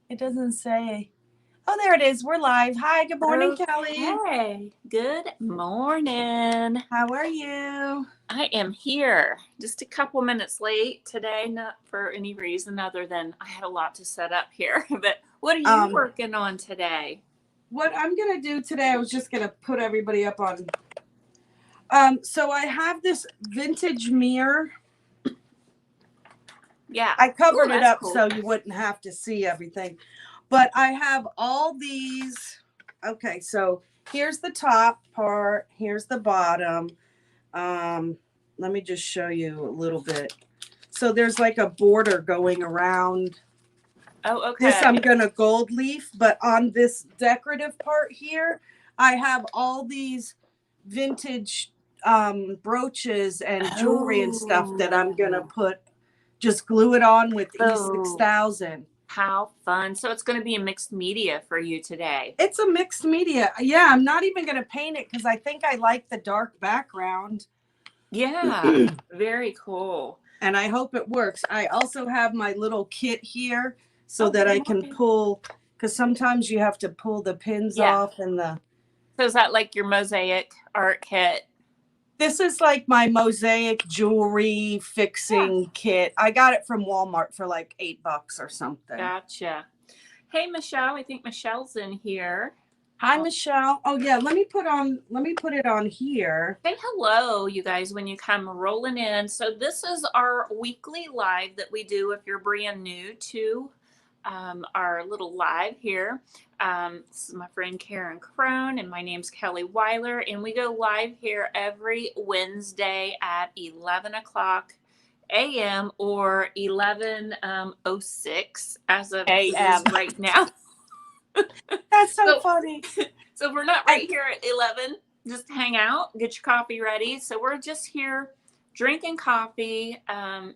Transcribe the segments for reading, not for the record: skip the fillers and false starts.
It doesn't say. Oh, there it is. We're live. Hi, good morning, Kelly. Okay, good morning. How are you? I am here just a couple minutes late today, not for any reason other than I had a lot to set up here. But what are you Um, working on today? what I'm gonna do today, I was just gonna put everybody up on. So I have this vintage mirror. Yeah. I Oh, covered it that's up cool. so you wouldn't have to see everything. But I have all these. Okay, so here's the top part. Here's the bottom. Um, Let me just show you a little bit. So there's like a border going around. Oh, This I'm okay. gonna gold leaf, but on this decorative part here, I have all these vintage brooches and jewelry and stuff that I'm gonna Oh, put, just glue it on with oh, E6000. how fun. So it's going to be a mixed media for you today. It's a mixed media. Yeah, I'm not even gonna paint it because I think I like the dark background. Yeah, very cool. And I hope it works. I also have my little kit here so Oh, that good I can morning. pull, because sometimes you have to pull the pins Yeah. off and the. So is that like your mosaic art kit? This is like my mosaic jewelry Yeah. fixing kit. I got it from Walmart for like $8 or something. Gotcha. Hey, Michelle. I think Michelle's in here. Hi, Michelle. Oh yeah, let me put it on here. Say hello, you guys, when you come rolling in. So this is our weekly live that we do if you're brand new to our little live here. This is my friend Karen Crone, and my name's Kelly Weiler, and we go live here every Wednesday at 11 o'clock a.m. or 11:06 as of it is AM. right now. That's so So funny. So we're not And right here at 11. Just hang out, get your coffee ready. So we're just here drinking coffee,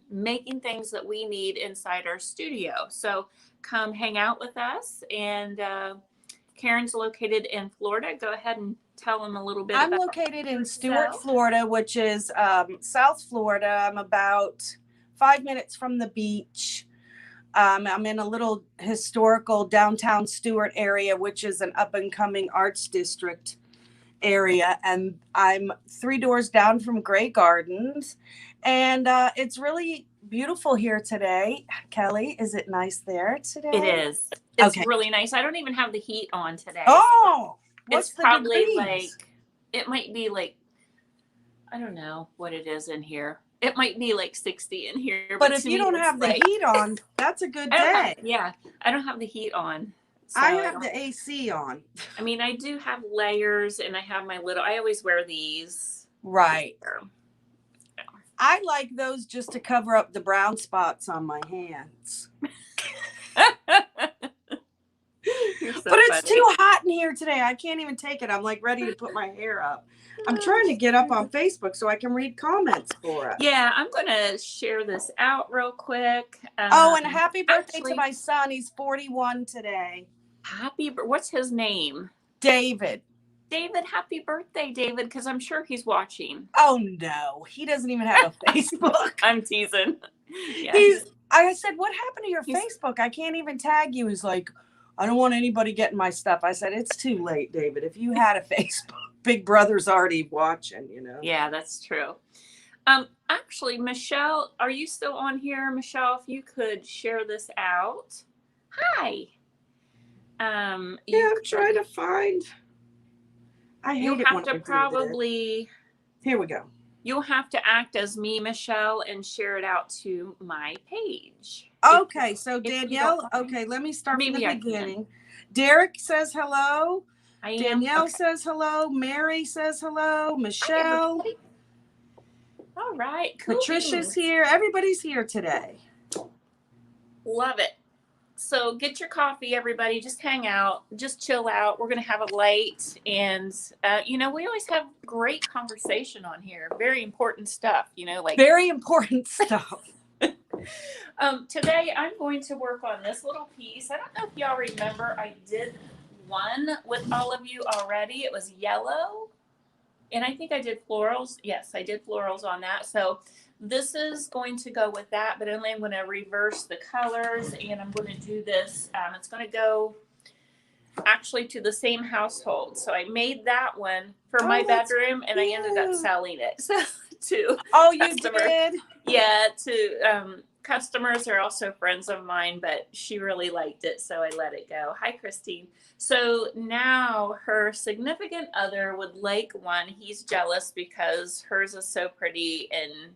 making things that we need inside our studio. So come hang out with us. And Karen's located in Florida. Go ahead and tell them a little bit I'm about located in Stuart, yourself. Florida, which is South Florida. I'm about 5 minutes from the beach. I'm in a little historical downtown Stuart area, which is an up and coming arts district area. And I'm 3 doors down from Grey Gardens. And it's really beautiful here today. Kelly, is it nice there It today? is. It's Okay. really nice. I don't even have the heat on today. So Oh, it's what's the probably like, degrees? it might be like, I don't know what it is in here. It might be like 60 in here, But but if to you me, don't it's have the like, heat on, that's a good I don't have, day. yeah, I don't have the heat on. So I I have don't, the AC on. I mean, I do have layers and I have my little, I always wear these. Right. So, I like those just to cover up the brown spots on my hands. You're so But it's funny. too hot in here today. I can't even take it. I'm like ready to put my hair up. I'm trying to get up on Facebook so I can read comments for us. Yeah, I'm going to share this out real quick. Oh, and happy birthday to Actually, my son. He's 41 today. what's his name? David. David, happy birthday, David, because I'm sure he's watching. Oh no, he doesn't even have a Facebook. I'm teasing. Yeah, He's I said, "What happened to your he's Facebook? I can't even tag you." He's like, "I don't want anybody getting my stuff." I said, "It's too late, David. If you had a Facebook, Big Brother's already watching, you know." yeah, that's true. Actually, Michelle, are you still on here? Michelle, if you could share this out. Hi. Yeah, You I'm trying to find. I you'll hate it have when to I do this. probably Here we go. you'll have to act as me, Michelle, and share it out to my page. Okay, so If you don't Danielle, mind. okay, let me start from the Maybe I can. beginning. Derek says hello. I am. Danielle Okay. says hello. Mary says hello. Hi, Michelle. everybody. All right. Cool Patricia's beans. here. Everybody's here today. Love it. So get your coffee, everybody. Just hang out. Just chill out. We're going to have a light. And, we always have great conversation on here. Very important stuff, like Very important stuff. today I'm going to work on this little piece. I don't know if y'all remember, I did one with all of you already. It was yellow. And I think I did florals. Yes, I did florals on that. So this is going to go with that, but only I'm going to reverse the colors, and I'm going to do this. It's going to go actually to the same household. So I made that one for my bedroom, and I ended up selling it. So to you did? Yeah, to customers are also friends of mine, but she really liked it, so I let it go. Hi, Christine. So now her significant other would like one. He's jealous because hers is so pretty, and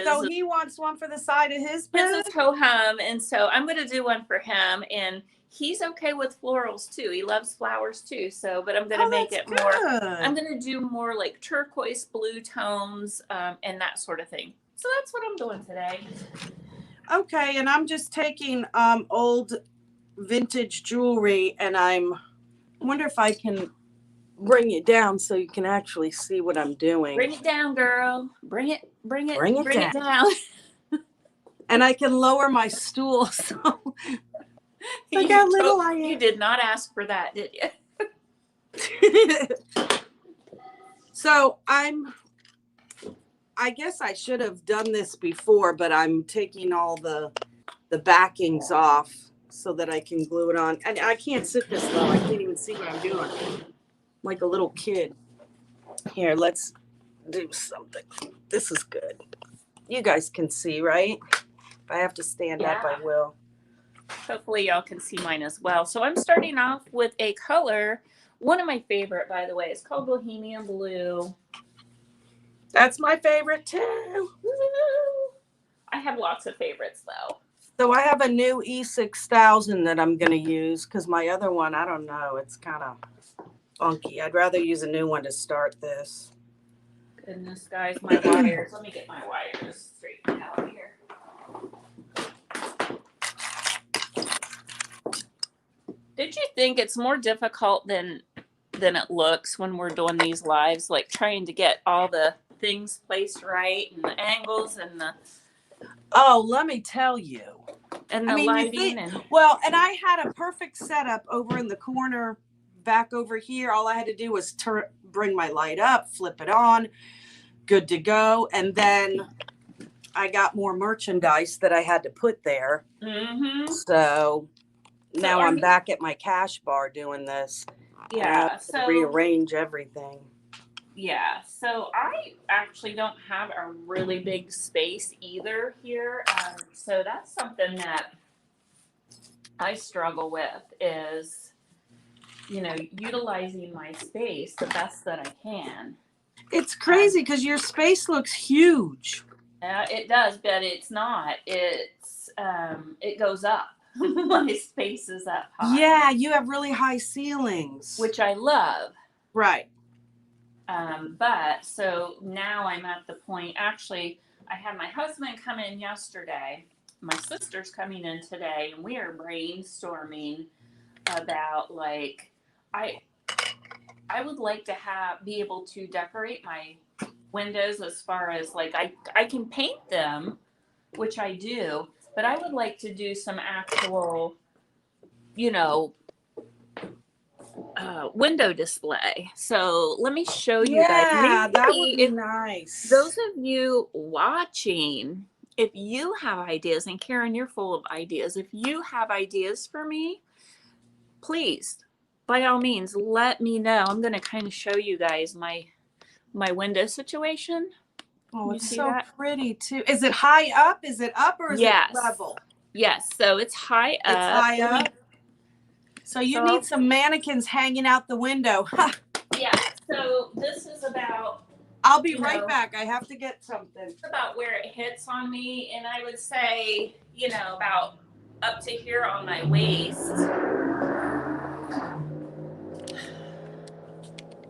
So he wants one for the side of his bed? His is ho-hum, and so I'm going to do one for him, and he's okay with florals too. He loves flowers too. So, but I'm going to make it more. I'm going to do more like turquoise blue tones and that sort of thing. So that's what I'm doing today. Okay, and I'm just taking old vintage jewelry, and I wonder if I can bring it down so you can actually see what I'm doing. Bring it down, girl. Bring it down. And I can lower my stool, so look how little I am. You did not ask for that, did you? So I guess I should have done this before, but I'm taking all the backings off so that I can glue it on. And I can't sit this low. I can't even see what I'm doing. Like a little kid. Here, let's do something. This is good. You guys can see, right? If I have to stand up, I will. Hopefully y'all can see mine as well. So I'm starting off with a color. One of my favorite, by the way, it's called Bohemian Blue. That's my favorite too. I have lots of favorites though. So I have a new E6000 that I'm going to use because my other one, I don't know, it's kind of funky. I'd rather use a new one to start this. Goodness, guys, my wires. Let me get my wires straightened out here. Did you think it's more difficult than it looks when we're doing these lives, like trying to get all the things placed right and the angles and the let me tell you, and the lighting and I had a perfect setup over in the corner back over here. All I had to do was bring my light up, flip it on, good to go. And then I got more merchandise that I had to put there. So now I'm back at my cash bar doing this. Yeah, so rearrange everything. Yeah, so I actually don't have a really big space either here. So that's something that I struggle with is, utilizing my space the best that I can. It's crazy because your space looks huge. It does, but it's not. It goes up. My space is up high. Yeah, you have really high ceilings. Which I love. Right. But so now I'm at the point, actually, I had my husband come in yesterday. My sister's coming in today, and we are brainstorming about I would like to be able to decorate my windows as far as I can paint them, which I do, but I would like to do some actual, window display. So let me show you guys. Yeah, that would be nice. Those of you watching, if you have ideas, and Karen, you're full of ideas. If you have ideas for me, please, by all means, let me know. I'm going to kind of show you guys my window situation. Oh, it's so pretty too. Is it high up? Is it up or is it level? Yes, so it's high up. It's high up. So you need some mannequins hanging out the window. Yeah, so this is about... I'll be right back. I have to get something. About where it hits on me, and I would say, about up to here on my waist.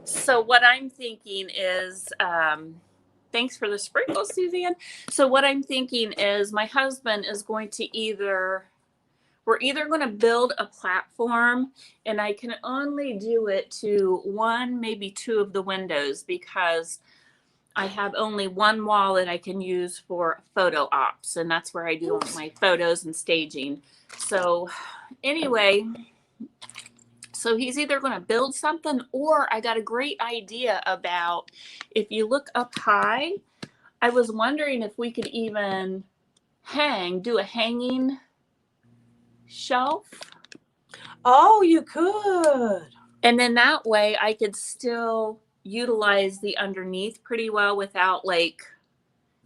So what I'm thinking is... thanks for the sprinkles, Suzanne. So what I'm thinking is my husband is going to we're either going to build a platform, and I can only do it to one, maybe two of the windows because I have only one wall that I can use for photo ops, and that's where I do all my photos and staging. So anyway, so he's either going to build something, or I got a great idea about, if you look up high, I was wondering if we could even do a hanging shelf. Oh, you could. And then that way I could still utilize the underneath pretty well without like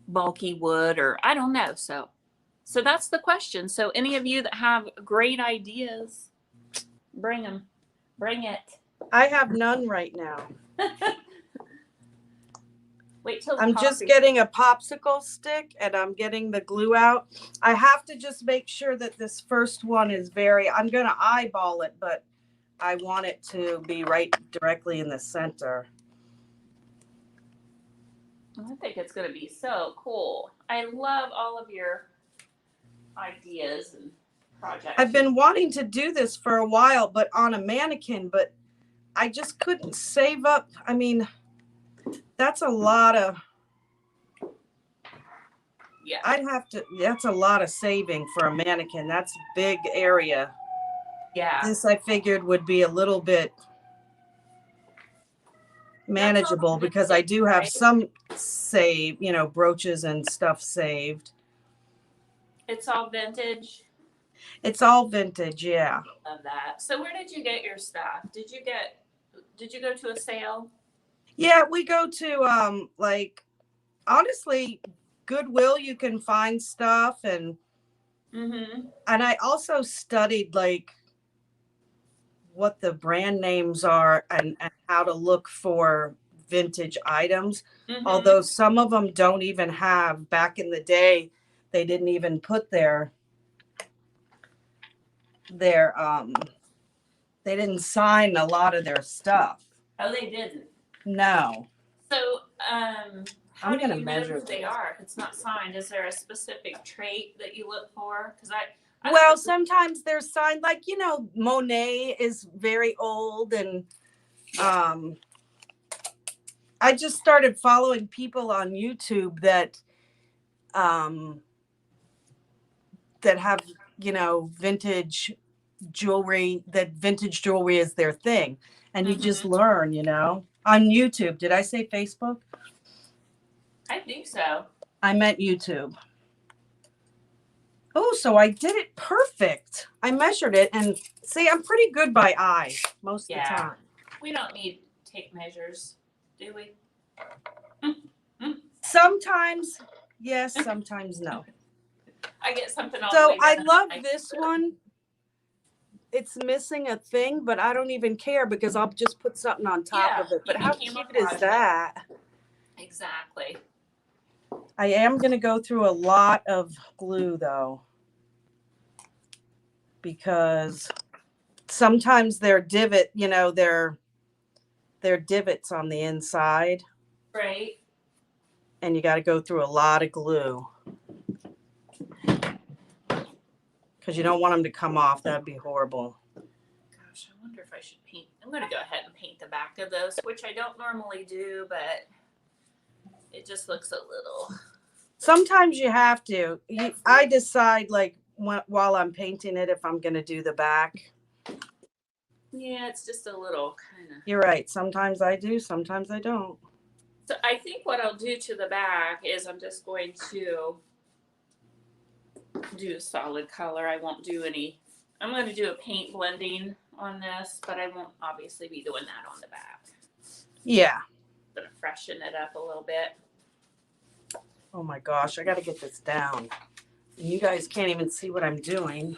bulky wood, or I don't know. So that's the question. So any of you that have great ideas, bring them. Bring it. I have none right now. Wait till I'm just getting a popsicle stick and I'm getting the glue out. I have to just make sure that this first one is I'm going to eyeball it, but I want it to be right directly in the center. I think it's going to be so cool. I love all of your ideas and projects. I've been wanting to do this for a while, but on a mannequin, but I just couldn't save up. I mean, that's a lot of, yeah. That's a lot of saving for a mannequin. That's a big area. Yeah. This I figured would be a little bit manageable because I do have some brooches and stuff saved. It's all vintage. It's all vintage, yeah. Love that. So where did you get your stuff? Did you go to a sale? Yeah, we go to honestly, Goodwill. You can find stuff, and I also studied like what the brand names are and how to look for vintage items. Although some of them don't even have. Back in the day, they didn't even put they didn't sign a lot of their stuff. Oh, they didn't. No. So, how I'm do gonna you know who they are if it's not signed? Is there a specific trait that you look for? Because well, sometimes they're signed, like, Monet is very old, and I just started following people on YouTube that have, vintage jewelry, that vintage jewelry is their thing. And you just learn, on YouTube. Did I say Facebook? I think so. I meant YouTube. Oh, so I did it perfect. I measured it, and see, I'm pretty good by eye most of the time. We don't need tape measures, do we? Sometimes yes, sometimes no. I get something all So the way I down. love this one. It's missing a thing, but I don't even care because I'll just put something on top of it. But how cute is that? Exactly. I am going to go through a lot of glue though, because sometimes they're they're divots on the inside. Right. And you got to go through a lot of glue because you don't want them to come off. That'd be horrible. Gosh, I wonder if I should paint. I'm going to go ahead and paint the back of those, which I don't normally do, but it just looks a little. Sometimes you have to. I decide while I'm painting it if I'm going to do the back. Yeah, it's just a little kind of. You're right. Sometimes I do. Sometimes I don't. So I think what I'll do to the back is I'm just going to do a solid color. I won't do any. I'm going to do a paint blending on this, but I won't obviously be doing that on the back. Yeah. I'm going to freshen it up a little bit. Oh my gosh, I got to get this down. You guys can't even see what I'm doing.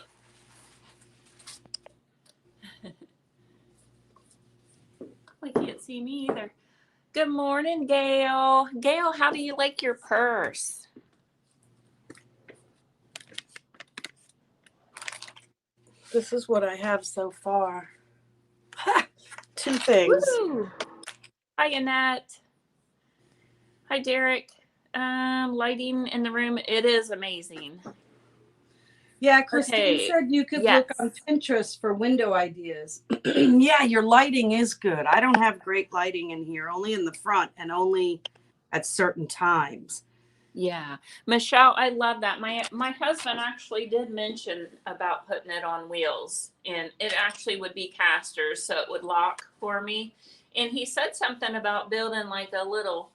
We can't see me either. Good morning, Gail. Gail, how do you like your purse? This is what I have so far. 2 things. Woo! Hi, Annette. Hi, Derek. Lighting in the room, it is amazing. Yeah, Christine said you could look on Pinterest for window ideas. Yeah, your lighting is good. I don't have great lighting in here, only in the front and only at certain times. Yeah. Michelle, I love that. My husband actually did mention about putting it on wheels, and it actually would be casters, so it would lock for me. And he said something about building like a little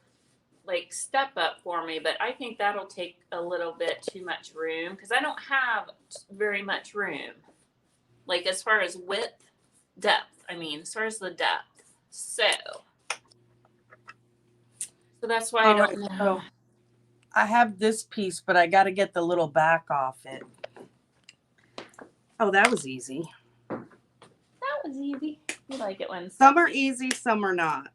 like step up for me, but I think that'll take a little bit too much room because I don't have very much room. Like as far as width, depth, I mean, as far as the depth. So that's why I All don't right, know. so I have this piece, but I got to get the little back off it. Oh, that was easy. That was easy. You like it when some are easy, some are not.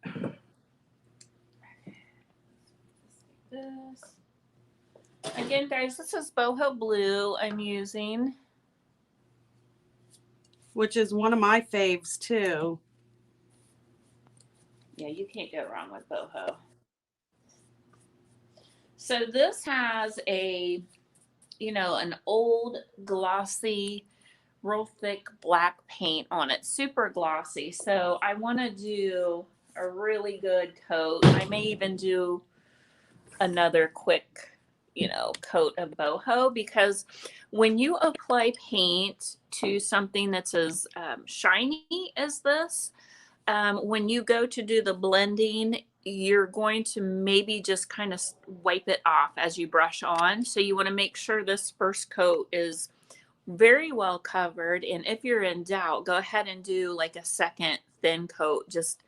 This. Again, guys, this is boho blue I'm using. Which is one of my faves too. Yeah, you can't go wrong with boho. So this has a, an old glossy, real thick black paint on it, super glossy. So I want to do a really good coat. I may even do another quick, coat of boho, because when you apply paint to something that's as shiny as this, when you go to do the blending, you're going to maybe just kind of wipe it off as you brush on. So you want to make sure this first coat is very well covered. And if you're in doubt, go ahead and do like a second thin coat just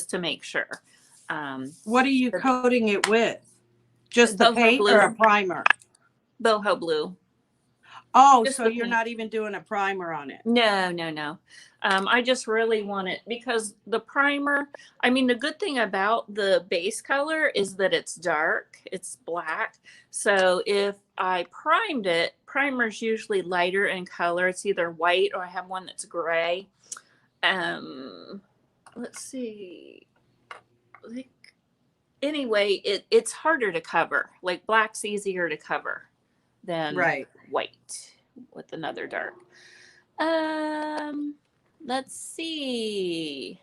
to make sure. What are you coating it with? Just the paint blue. or a primer? Boho blue. Oh, just so you're not even doing a primer on it? No. I just really want it because the primer, I mean, the good thing about the base color is that it's dark, it's black. So if I primed it, primer's usually lighter in color. It's either white or I have one that's gray. Let's see. Anyway, it's harder to cover. Like black's easier to cover than white with another dark. Let's see.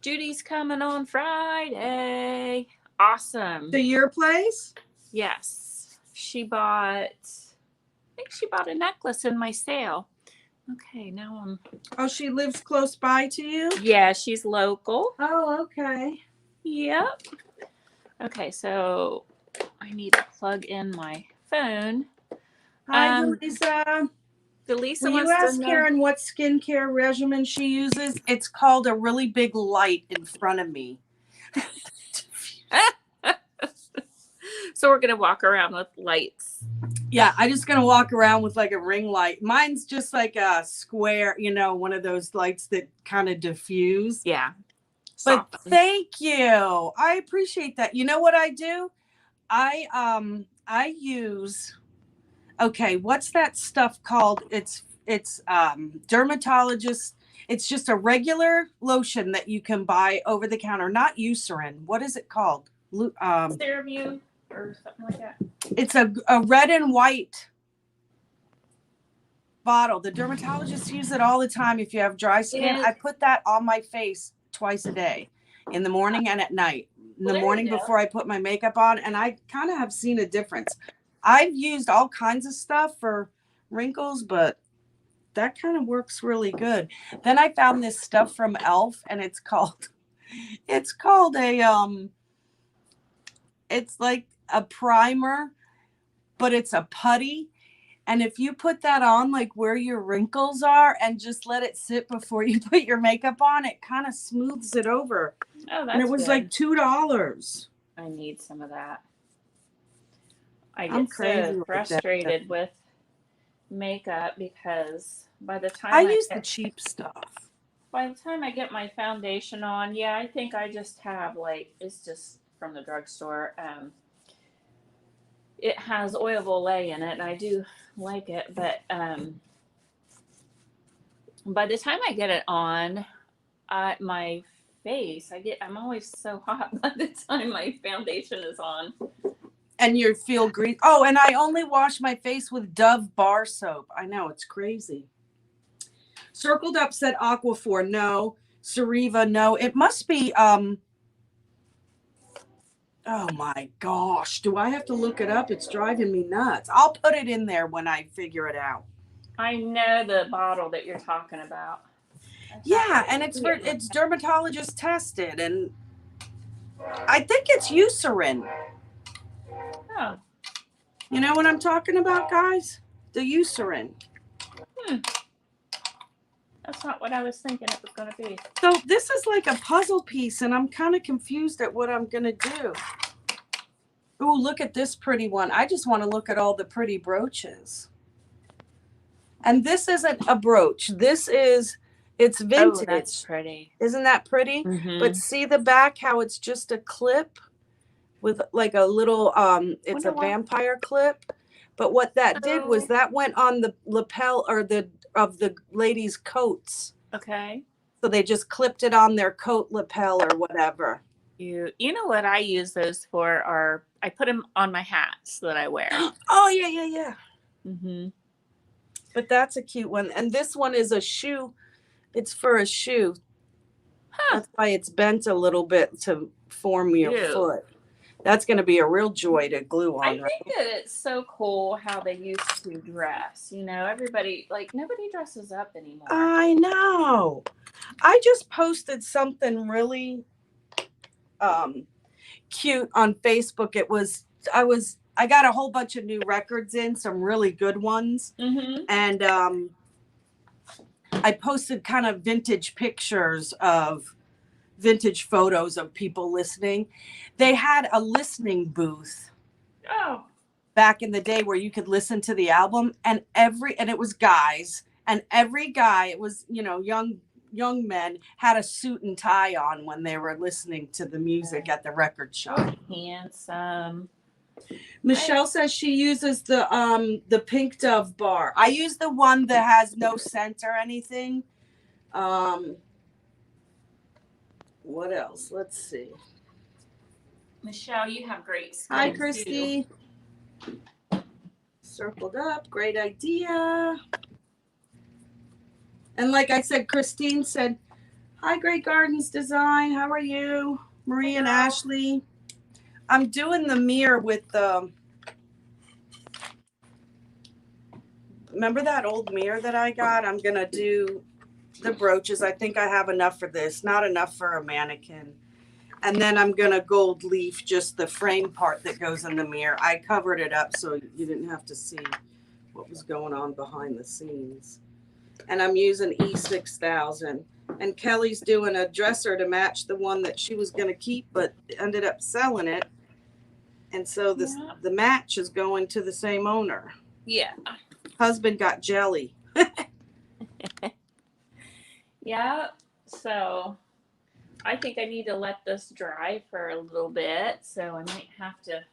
Judy's coming on Friday. Awesome. To your place? Yes. I think she bought a necklace in my sale. Okay, now I'm. Oh, she lives close by to you? Yeah, she's local. Oh, okay. Yep. Okay, so I need to plug in my phone. Hi, Delisa. Delisa, will you ask Karen what skincare regimen she uses? It's called a really big light in front of me. So we're gonna walk around with lights. Yeah, I'm just gonna walk around with like a ring light. Mine's just like a square, one of those lights that kind of diffuse. Yeah. But thank you. I appreciate that. You know what I do? I use, okay, what's that stuff called? It's dermatologist. It's just a regular lotion that you can buy over the counter, not Eucerin. What is it called? CeraVe or something like that. It's a red and white bottle. The dermatologists use it all the time if you have dry skin. I put that on my face twice a day, in the morning and at night. In the morning before I put my makeup on, and I kind of have seen a difference. I've used all kinds of stuff for wrinkles, but that kind of works really good. Then I found this stuff from Elf, and it's called a it's like a primer, but it's a putty. And if you put that on like where your wrinkles are and just let it sit before you put your makeup on, it kind of smooths it over. Oh, that's and it was good. like $2. I need some of that. I get so frustrated with makeup because by the time I use the cheap stuff. By the time I get my foundation on, yeah, I think I just have it's just from the drugstore. It has oil of Olay in it, and I do like it, but by the time I get it on, my face, I'm always so hot by the time my foundation is on. And you feel green. Oh, and I only wash my face with Dove bar soap. I know, it's crazy. Circled Up said Aquaphor, no. Cereva, no. It must be, oh my gosh. Do I have to look it up? It's driving me nuts. I'll put it in there when I figure it out. I know the bottle that you're talking about. Yeah, and it's dermatologist tested, and I think it's Eucerin. Oh. You know what I'm talking about, guys? The Eucerin. That's not what I was thinking it was going to be. So this is like a puzzle piece, and I'm kind of confused at what I'm going to do. Ooh, look at this pretty one. I just want to look at all the pretty brooches. And this isn't a brooch. It's vintage. Oh, that's pretty. Isn't that pretty? Mm-hmm. But see the back, how it's just a clip with like a little, it's a vampire clip. But what that did was that went on the lapel or of the ladies' coats. Okay. So they just clipped it on their coat lapel or whatever. You know what I use those for are, I put them on my hats that I wear. Oh, yeah. Mm-hmm. But that's a cute one. And this one is a shoe. It's for a shoe. Huh. That's why it's bent a little bit to form your foot. That's going to be a real joy to glue on. I think that it's so cool how they used to dress. You know, everybody, like, nobody dresses up anymore. I know. I just posted something really cute on Facebook. I got a whole bunch of new records in, some really good ones. Mm-hmm. And I posted kind of vintage pictures of vintage photos of people listening. They had a listening booth back in the day where you could listen to the album, and it was guys, and every guy, it was, you know, young men, had a suit and tie on when they were listening to the music at the record shop. Handsome. Michelle says she uses the Pink Dove bar. I use the one that has no scent or anything. What else? Let's see. Michelle, you have great skin. Hi, Christy. Circled up. Great idea. And like I said, Christine said, hi, Great Gardens Design. How are you? Marie and Ashley. I'm doing the mirror with remember that old mirror that I got? I'm going to do the brooches. I think I have enough for this, not enough for a mannequin. And then I'm going to gold leaf just the frame part that goes in the mirror. I covered it up so you didn't have to see what was going on behind the scenes. And I'm using E6000. And Kelly's doing a dresser to match the one that she was going to keep, but ended up selling it. And so the match is going to the same owner. Yeah. Husband got jelly. Yeah. So I think I need to let this dry for a little bit. So I might have to.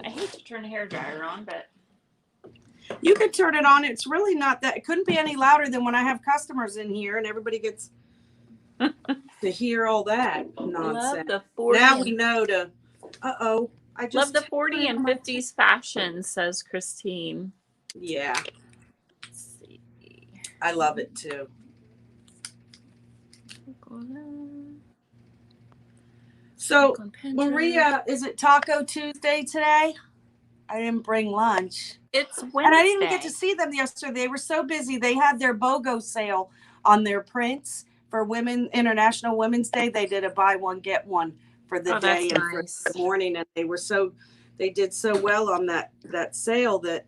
I hate to turn the hairdryer on, but. You could turn it on. It's really not that. It couldn't be any louder than when I have customers in here and everybody gets to hear all that nonsense. Love the 40 now we know to. I just love the 40 and 50s fashion, says Christine. Yeah. Let's see. I love it too. So, Maria, is it Taco Tuesday today? I didn't bring lunch. It's Wednesday. And I didn't even get to see them yesterday. They were so busy. They had their BOGO sale on their prints for International Women's Day. They did a buy one, get one for the day and for the morning. And they did so well on that sale that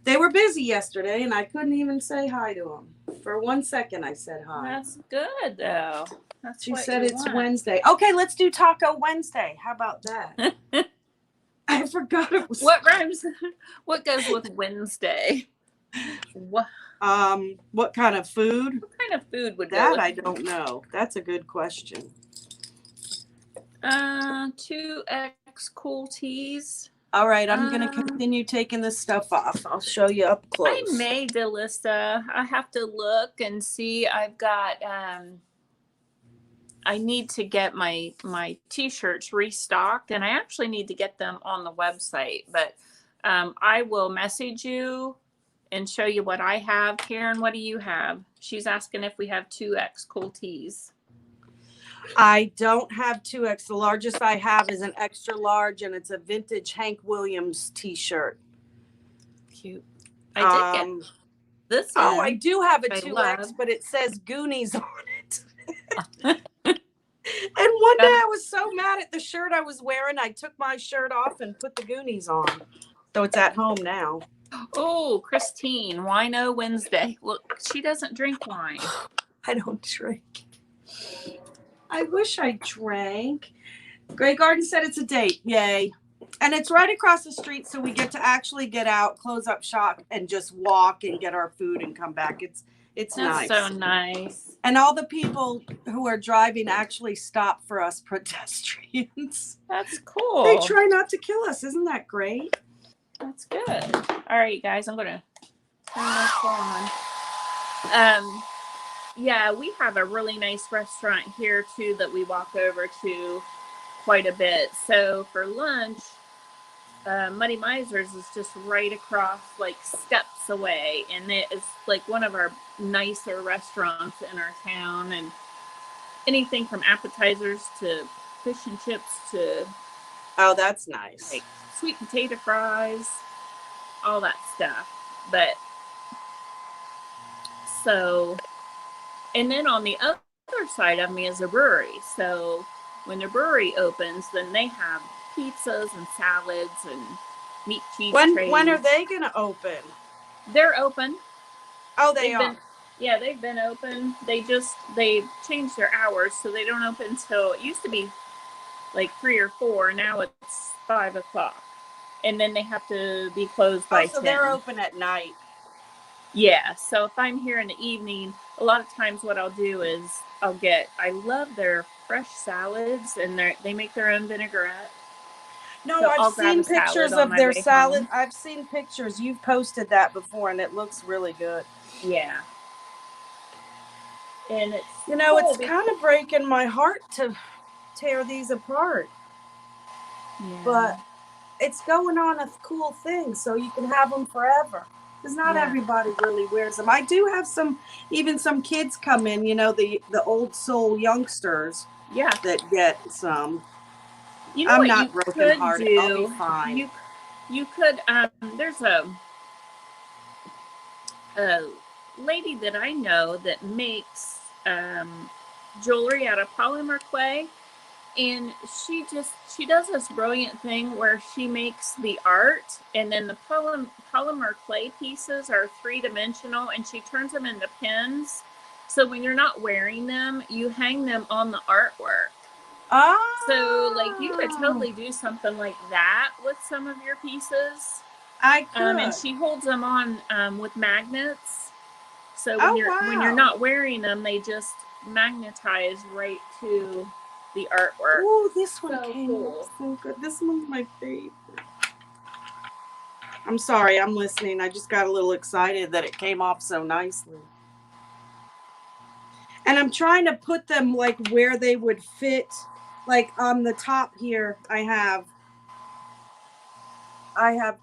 they were busy yesterday, and I couldn't even say hi to them. For 1 second, I said hi. That's good, though. She said it's Wednesday. Okay, let's do Taco Wednesday. How about that? I forgot it was. What rhymes? What goes with Wednesday? What kind of food? What kind of food would that? Go I don't know. That's a good question. 2X cool teas. All right, I'm going to continue taking this stuff off. I'll show you up close. I made Delissa. I have to look and see. I've got, I need to get my t-shirts restocked, and I actually need to get them on the website, but I will message you and show you what I have. Karen, what do you have? She's asking if we have 2X cool teas. I don't have 2X. The largest I have is an extra large, and it's a vintage Hank Williams t-shirt. Cute. I did get this one. I do have a 2X, but it says Goonies on it. And one day I was so mad at the shirt I was wearing, I took my shirt off and put the Goonies on. So it's at home now. Oh, Christine, Wino Wednesday. Well, she doesn't drink wine. I don't drink. I wish I drank. Grey Garden said it's a date. Yay. And it's right across the street, so we get to actually get out, close up shop, and just walk and get our food and come back. It's That's nice. so nice. And all the people who are driving actually stop for us pedestrians. That's cool. They try not to kill us. Isn't that great? That's good. All right, guys, I'm gonna turn this on. Yeah, we have a really nice restaurant here too that we walk over to quite a bit. So for lunch, Muddy Miser's is just right across, like steps away, and it is like one of our nicer restaurants in our town. And anything from appetizers to fish and chips to that's nice. like sweet potato fries, all that stuff. But so, and then on the other side of me is a brewery. So when the brewery opens, then they have pizzas and salads and meat cheese trays. When are they going to open? They're open. Oh, they are. Yeah, they've been open. They changed their hours, so they don't open till, it used to be like 3 or 4. Now it's 5 o'clock. And then they have to be closed by 10. So they're open at night. Yeah, so if I'm here in the evening, a lot of times what I'll do is I love their fresh salads, and they make their own vinaigrette. No, So I've seen pictures of their salad. I've seen pictures. You've posted that before, and it looks really good. Yeah. And it's it's kind of breaking my heart to tear these apart. Yeah. But it's going on a cool thing, so you can have them forever. Because not everybody really wears them. I do have even some kids come in, the old soul youngsters. Yeah. That get some. I'm not broken hearted. I'll be fine. You could, there's a lady that I know that makes jewelry out of polymer clay. And she does this brilliant thing where she makes the art, and then the polymer clay pieces are 3-dimensional, and she turns them into pins. So when you're not wearing them, you hang them on the artwork. Oh. So like you could totally do something like that with some of your pieces. I could. And she holds them on with magnets. So when you're not wearing them, they just magnetize right to the artwork. Oh, this one came out so good. This one's my favorite. I'm sorry, I'm listening. I just got a little excited that it came off so nicely. And I'm trying to put them like where they would fit. Like on the top here, I have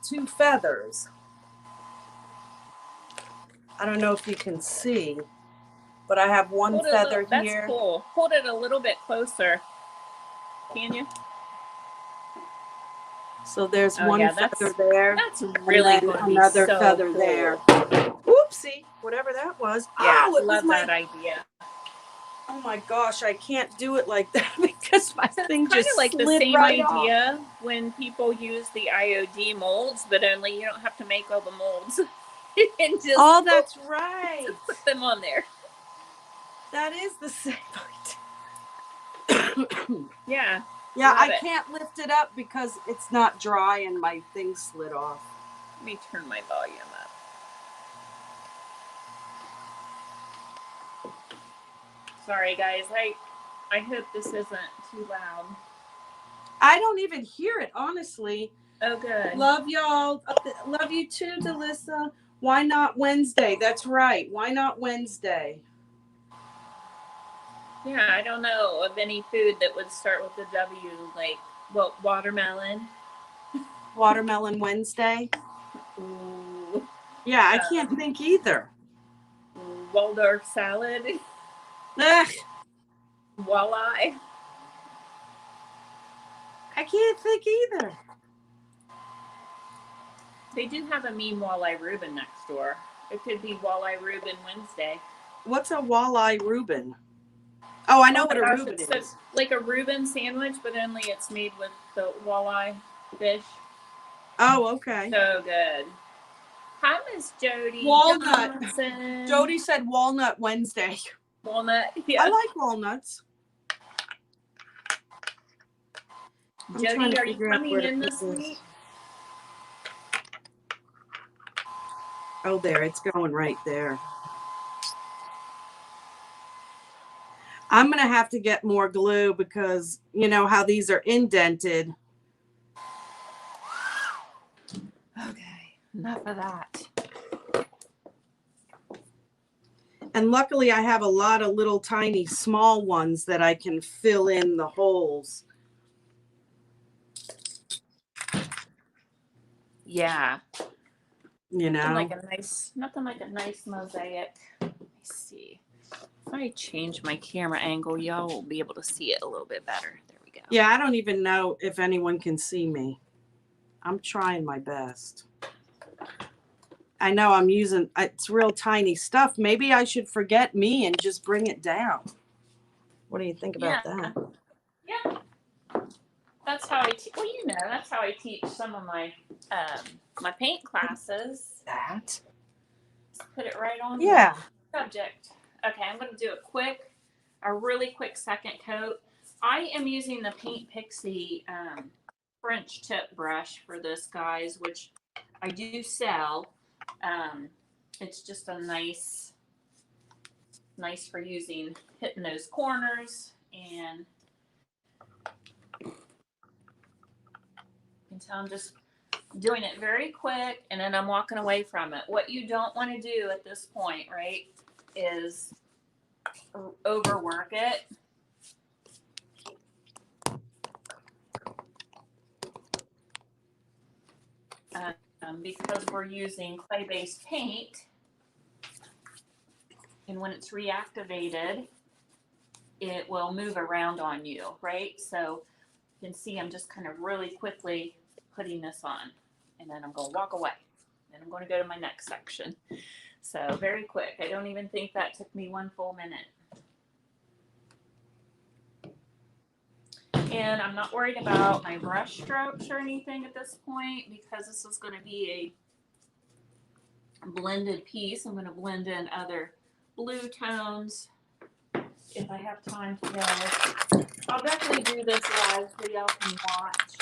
2 feathers. I don't know if you can see, but I have one feather here. That's cool. Hold it a little bit closer. Can you? So there's one feather there. That's really good. Another feather there. Oopsie, whatever that was. Yeah, I love that idea. Oh my gosh, I can't do it like that because my thing just slid right off. Kind of like the same idea when people use the IOD molds, but only you don't have to make all the molds. You can just that's right. Just put them on there. That is the same idea. Yeah. Yeah, I can't lift it up because it's not dry and my thing slid off. Let me turn my volume up. Sorry, guys. I hope this isn't too loud. I don't even hear it, honestly. Oh, good. Love y'all. Love you too, Delissa. Why not Wednesday? That's right. Why not Wednesday? Yeah, I don't know of any food that would start with the W, like, watermelon. Watermelon Wednesday? Ooh. Yeah, I can't think either. Waldorf salad. Ugh. Walleye. I can't think either. They do have a mean walleye Reuben next door. It could be walleye Reuben Wednesday. What's a walleye Reuben? Oh, I know Oh what my a gosh, Reuben it's is. like a Reuben sandwich, but only it's made with the walleye fish. Oh, okay. So good. Hi, Miss Jody Walnut. Johnson. Jody said Walnut Wednesday. Walnut. Yeah. I like walnuts. Jody, are you coming in this week? Oh, there. It's going right there. I'm going to have to get more glue because you know how these are indented. Okay, enough of that. And luckily I have a lot of little tiny small ones that I can fill in the holes. Yeah. You know, Nothing like a nice mosaic. Let me see. If I change my camera angle, y'all will be able to see it a little bit better. There we go. Yeah, I don't even know if anyone can see me. I'm trying my best. I know I'm using, it's real tiny stuff. Maybe I should forget me and just bring it down. What do you think about that? Yeah. That's how that's how I teach some of my my paint classes. That? Just put it right on Yeah. the subject. Okay, I'm going to do a really quick second coat. I am using the Paint Pixie French tip brush for this, guys, which I do sell. It's just a nice for hitting those corners, and you can tell I'm just doing it very quick, and then I'm walking away from it. What you don't want to do at this point, right, is overwork it. Because we're using clay-based paint, and when it's reactivated, it will move around on you, right? So you can see I'm just kind of really quickly putting this on, and then I'm going to walk away. Then I'm going to go to my next section. So very quick. I don't even think that took me 1 full minute. And I'm not worried about my brush strokes or anything at this point because this is going to be a blended piece. I'm going to blend in other blue tones if I have time today. I'll definitely do this live so y'all can watch.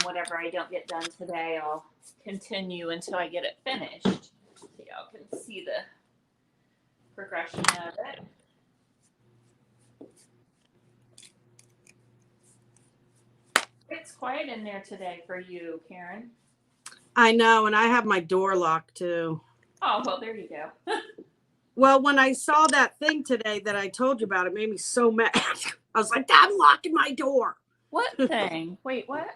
Whatever I don't get done today, I'll continue until I get it finished so y'all can see the progression of it. It's quiet in there today for you, Karen. I know, and I have my door locked too. Oh, well, there you go. Well, when I saw that thing today that I told you about, it made me so mad. I was like, I'm locking my door. What thing? Wait, what?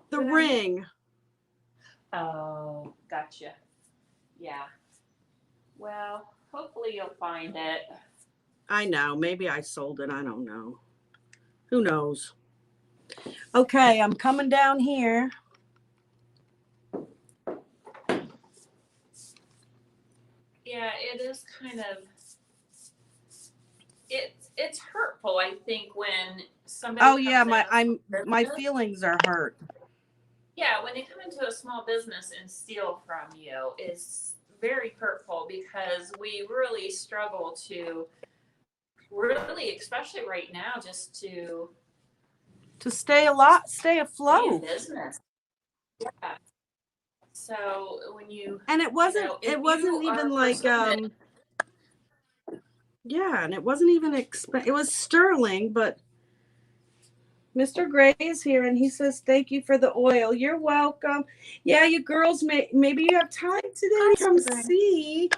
The ring. Oh, gotcha. Yeah. Well, hopefully you'll find it. I know. Maybe I sold it. I don't know. Who knows? Okay, I'm coming down here. Yeah, it is kind of. It's hurtful, I think, when somebody. Oh yeah, my feelings are hurt. Yeah, when they come into a small business and steal from you, is very hurtful because we really struggle to, especially right now, just to stay afloat. Stay in business. Yeah. So when and it wasn't even like yeah, and it wasn't even it was sterling, but Mr. Gray is here and he says thank you for the oil. You're welcome. Yeah, you girls maybe you have time today to come see.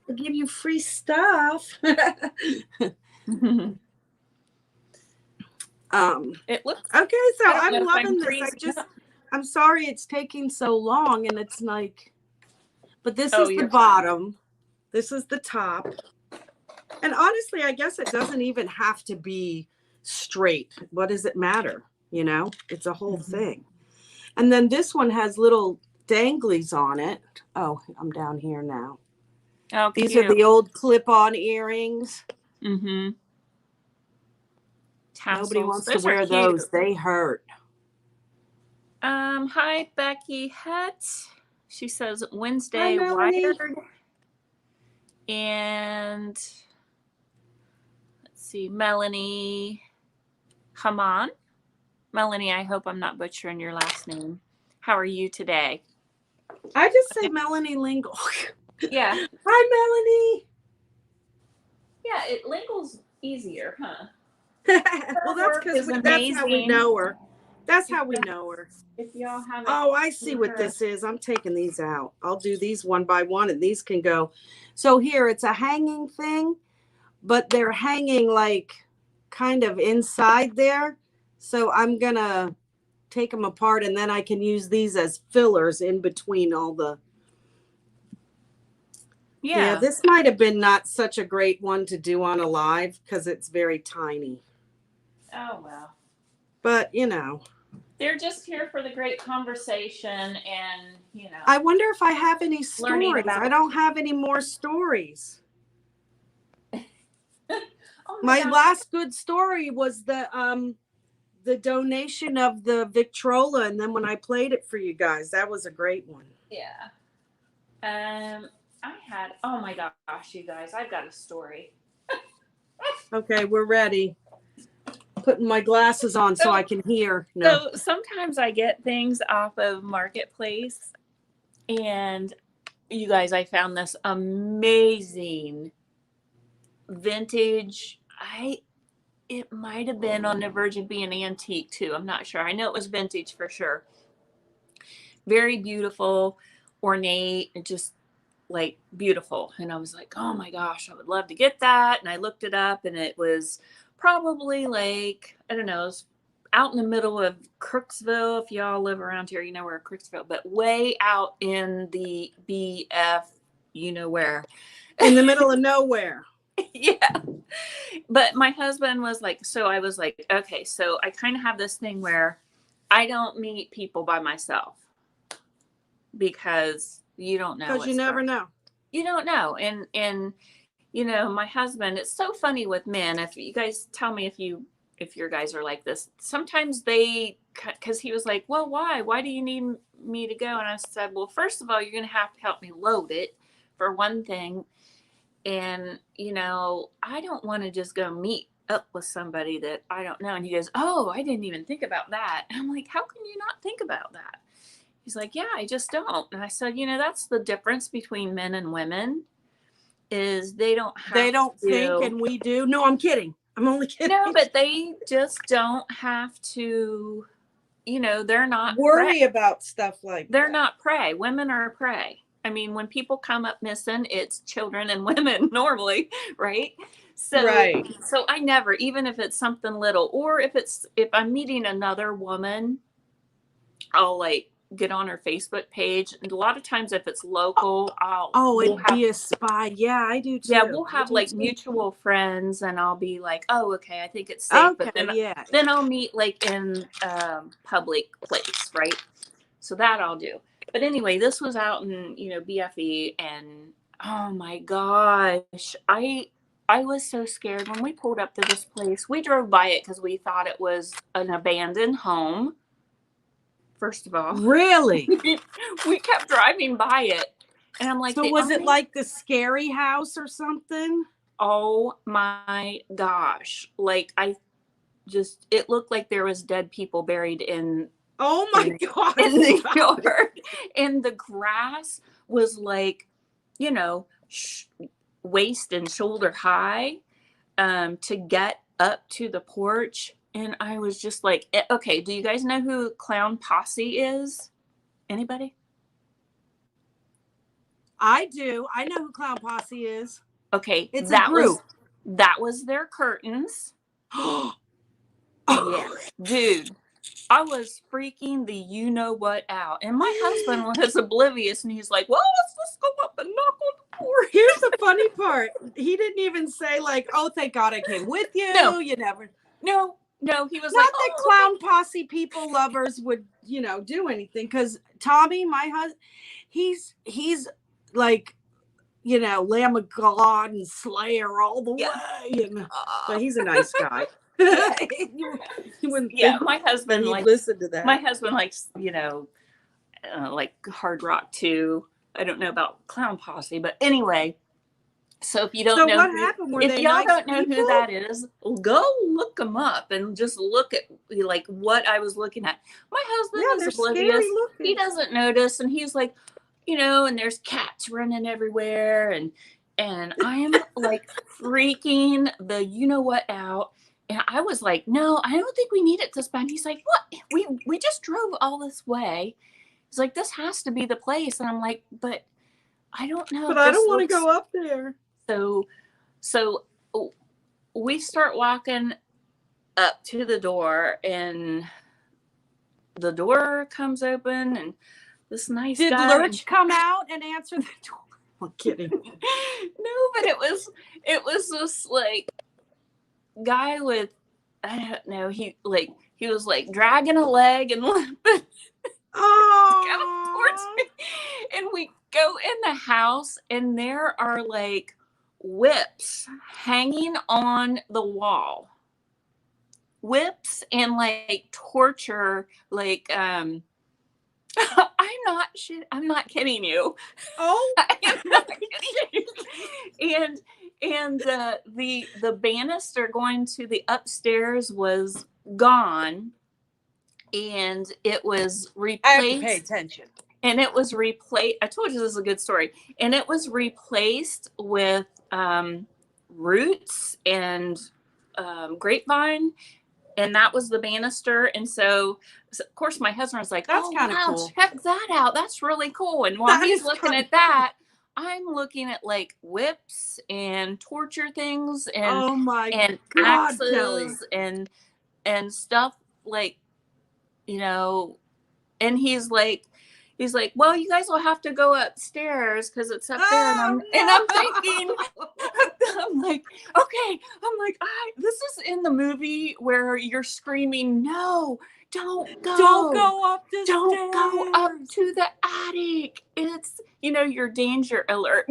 I'll give you free stuff. It looks okay, so I'm loving this. I'm sorry it's taking so long, and it's like, but this is the bottom. This is the top. And honestly, I guess it doesn't even have to be straight. What does it matter? You know, it's a whole thing. And then this one has little danglies on it. Oh, I'm down here now. Oh, these are the old clip-on earrings. Mm-hmm. Nobody tassels. wants to Those are wear cute. those. They hurt. Hi, Becky Het. She says Hi, Wednesday Melanie. wired. And let's see, Melanie Haman. Melanie, I hope I'm not butchering your last name. How are you today? I just say Melanie Lingle. Yeah. Hi, Melanie. Yeah, Lingle's easier, huh? Well, that's because that's how we know her. That's how we know her. If y'all haven't. Oh, I see what this is. I'm taking these out. I'll do these one by one, and these can go. So here, it's a hanging thing, but they're hanging like kind of inside there. So I'm going to take them apart, and then I can use these as fillers in between all the. Yeah, this might have been not such a great one to do on a live because it's very tiny. Oh, well. But, you know. They're just here for the great conversation and, you know. I wonder if I have any stories. I don't have any more stories. Oh my last good story was the donation of the Victrola, and then when I played it for you guys, that was a great one. Yeah. I had, oh my gosh, you guys, I've got a story. Okay, we're ready. Putting my glasses on so I can hear. No. So sometimes I get things off of Marketplace, and you guys, I found this amazing vintage. It might have been on the verge of being antique too. I'm not sure. I know it was vintage for sure. Very beautiful, ornate, and just like beautiful. And I was like, oh my gosh, I would love to get that. And I looked it up, and it was probably like, I don't know, it was out in the middle of Crooksville. If y'all live around here, you know where Crooksville, but way out in the BF, you know where. In the middle of nowhere. Yeah. But my husband was like, so I was like, okay, so I kind of have this thing where I don't meet people by myself because you don't know. Because you never know. You don't know. And you know, my husband, it's so funny with men. If you guys tell me if your guys are like this, sometimes because he was like, well, why do you need me to go? And I said, well, first of all, you're going to have to help me load it for one thing. And, you know, I don't want to just go meet up with somebody that I don't know. And he goes, oh, I didn't even think about that. And I'm like, how can you not think about that? He's like, yeah, I just don't. And I said, you know, that's the difference between men and women is they don't think and we do. No, I'm kidding. I'm only kidding. No, but they just don't have to, you know, they're not worry about stuff like they're not prey. Women are prey. I mean, when people come up missing, it's children and women normally, right? So I never, even if it's something little, or if I'm meeting another woman, I'll like get on her Facebook page. And a lot of times if it's local, be a spy. Yeah, I do too. Yeah, we'll have like mutual friends, and I'll be like, oh, okay, I think it's safe. Okay, but then I'll meet like in public place, right? So that I'll do. But anyway, this was out in, you know, BFE, and oh my gosh, I was so scared when we pulled up to this place. We drove by it because we thought it was an abandoned home. First of all, really, we kept driving by it, and I'm like, so was it like the scary house or something? Oh my gosh! Like it looked like there was dead people buried in. Oh my God! In the yard, and the grass was like, you know, waist and shoulder high, to get up to the porch. And I was just like, okay, do you guys know who Clown Posse is? Anybody? I do. I know who Clown Posse is. Okay, it's a group. That was their curtains. Yeah, dude. I was freaking the you know what out. And my husband was oblivious, and he's like, well, let's go up and knock on the door. Here's the funny part. He didn't even say like, oh, thank God I came with you. No. You never. No, he was not like, that Clown Posse people lovers would, you know, do anything. Because Tommy, my husband, he's like, you know, Lamb of God and Slayer all the way. And, but he's a nice guy. You wouldn't Yeah, think my husband he'd likes listen to that. my husband likes, like hard rock too. I don't know about Clown Posse, but anyway. So if you don't So know what happened? Were if they y'all nice don't know people? who that is, go look them up and just look at like what I was looking at. My husband They're is oblivious. scary looking. He doesn't notice, and he's like, and there's cats running everywhere, and I'm like freaking the what out. And I was like, no, I don't think we need it this bad. He's like, what? We just drove all this way. He's like, this has to be the place. And I'm like, but I don't know. But I don't want to go up there. So we start walking up to the door, and the door comes open, and this nice Did guy. Lurch come out and answer the door? I'm kidding. No, but it was this like guy with, I don't know, he was like dragging a leg and limping towards me. And we go in the house, and there are like whips hanging on the wall. Whips and like torture, like I'm not kidding you. Oh, I am not kidding you. And the banister going to the upstairs was gone, and it was replaced. I have to pay attention. And it was replaced. I told you this is a good story. And it was replaced with roots and grapevine. And that was the banister. And so of course, my husband was like, That's kind of wow, cool. check that out. That's really cool. And while he's looking at that, I'm looking at like whips and torture things and and God, Kelly. axes and stuff like, and he's like, well, you guys will have to go upstairs because it's up there. And I'm thinking, I'm like, okay. I'm like, this is in the movie where you're screaming, no, don't go up the stairs. Don't go up to the attic. It's, your danger alert.